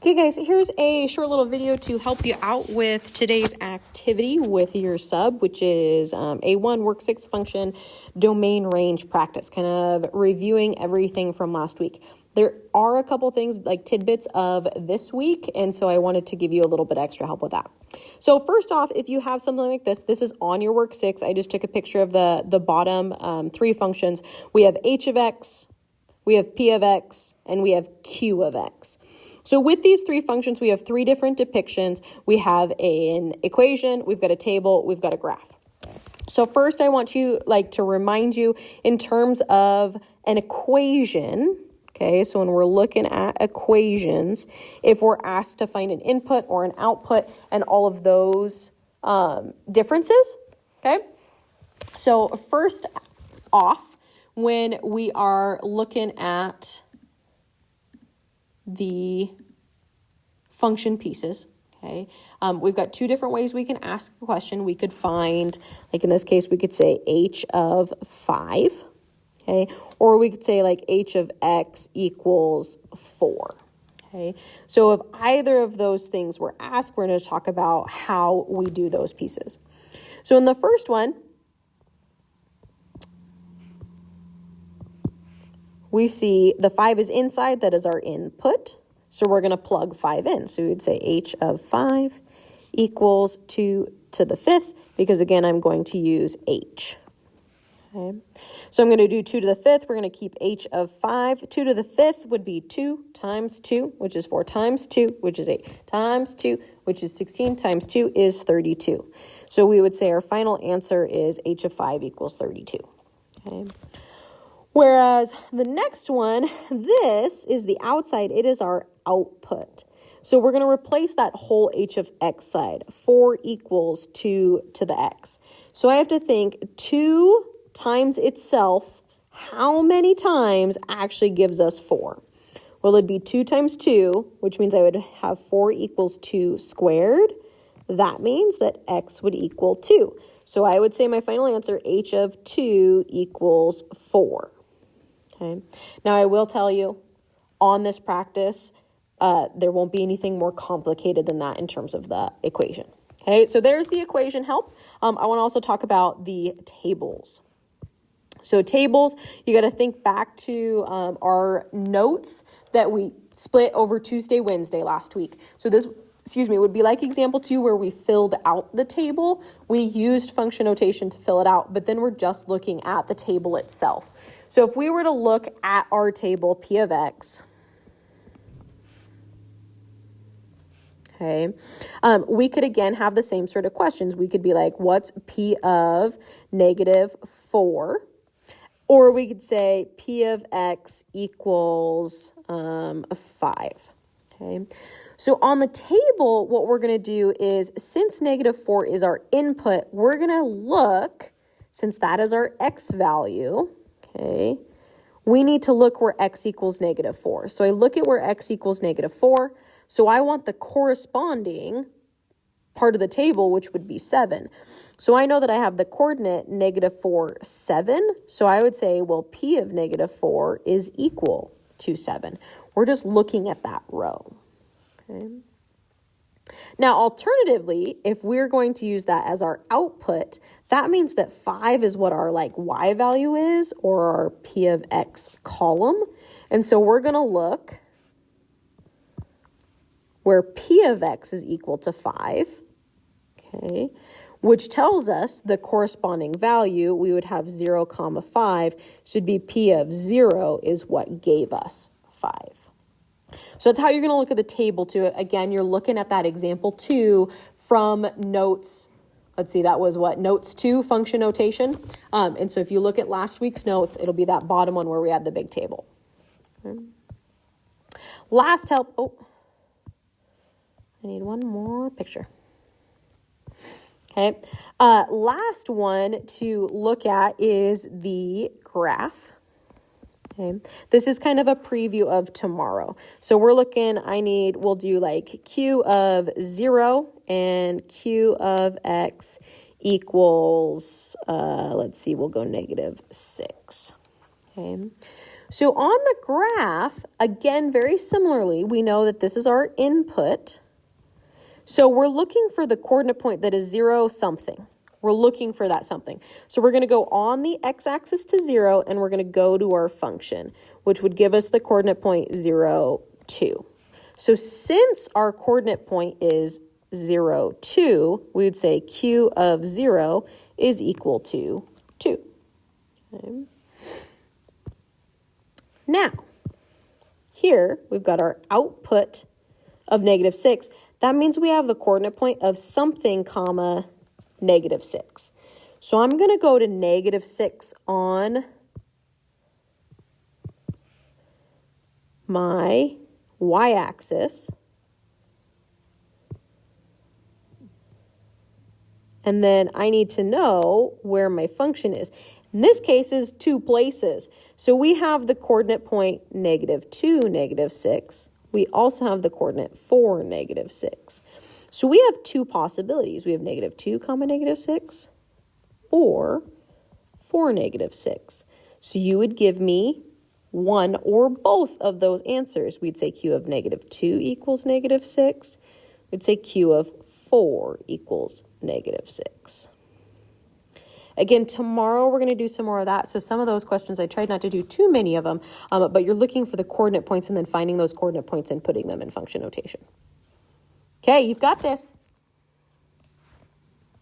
Okay guys, here's a short little video to help you out with today's activity with your sub, which is A1 Work6 Function Domain Range Practice, kind of reviewing everything from last week. There are a couple things like tidbits of this week, and so I wanted to give you a little bit extra help with that. So first off, if you have something like this is on your Work6. I just took a picture of the bottom three functions. We have h of x, we have p of x, and we have q of x. So with these three functions, we have three different depictions. We have an equation, we've got a table, we've got a graph. So first I want to remind you in terms of an equation, okay? So when we're looking at equations, if we're asked to find an input or an output and all of those differences, okay? So first off, when we are looking at the function pieces, okay, we've got two different ways we can ask a question. We could find, like in this case, we could say h of 5, okay, or we could say like h of x equals 4, okay. So if either of those things were asked, we're going to talk about how we do those pieces. So in the first one, we see the 5 is inside, that is our input. So we're going to plug 5 in. So we would say h of 5 equals 2 to the 5th, because again, I'm going to use h. Okay. So I'm going to do 2 to the 5th. We're going to keep h of 5. 2 to the 5th would be 2 times 2, which is 4 times 2, which is 8 times 2, which is 16 times 2 is 32. So we would say our final answer is h of 5 equals 32. Okay. Whereas the next one, this is the outside, it is our output. So we're going to replace that whole h of x side. 4 equals 2 to the x. So I have to think 2 times itself, how many times actually gives us 4? Well, it'd be 2 times 2, which means I would have 4 equals 2 squared. That means that x would equal 2. So I would say my final answer, h of 2 equals 4. Okay. Now I will tell you on this practice, there won't be anything more complicated than that in terms of the equation. Okay, so there's the equation help. I want to also talk about the tables. So tables, you got to think back to our notes that we split over Tuesday, Wednesday last week. So this, would be like example 2 where we filled out the table. We used function notation to fill it out, but then we're just looking at the table itself. So if we were to look at our table, P of X, okay, we could again have the same sort of questions. We could be like, what's P of negative 4? Or we could say P of X equals 5, okay. So on the table, what we're going to do is, since negative 4 is our input, we're going to look, since that is our x value, okay, we need to look where x equals negative 4. So I look at where x equals negative 4. So I want the corresponding part of the table, which would be 7. So I know that I have the coordinate negative 4, 7. So I would say, well, P of negative 4 is equal to 7. We're just looking at that row. Okay. Now, alternatively, if we're going to use that as our output, that means that 5 is what our y value is, or our P of X column. And so we're going to look where P of X is equal to 5, okay, which tells us the corresponding value, we would have 0, 5, should be P of 0 is what gave us 5. So that's how you're going to look at the table too. Again, you're looking at that example 2 from notes. Let's see, that was what? Notes 2, function notation. And so if you look at last week's notes, it'll be that bottom one where we had the big table. Okay. Last help. Oh, I need one more picture. Okay. Last one to look at is the graph. Okay. This is kind of a preview of tomorrow. So we're looking, we'll do like Q of 0 and Q of X equals, let's see, we'll go negative 6. Okay. So on the graph, again, very similarly, we know that this is our input. So we're looking for the coordinate point that is 0 something. We're looking for that something. So we're going to go on the x-axis to 0, and we're going to go to our function, which would give us the coordinate point 0, 2. So since our coordinate point is 0, 2, we would say q of 0 is equal to 2. Okay. Now, here we've got our output of -6. That means we have the coordinate point of something, comma, -6. So I'm going to go to -6 on my y-axis. And then I need to know where my function is. In this case, is 2 places. So we have the coordinate point -2, -6. We also have the coordinate 4, -6. So we have 2 possibilities. We have -2, -6, or 4, -6. So you would give me one or both of those answers. We'd say q of -2 equals -6. We'd say q of 4 equals -6. Again, tomorrow we're going to do some more of that. So some of those questions, I tried not to do too many of them, but you're looking for the coordinate points and then finding those coordinate points and putting them in function notation. Okay, you've got this.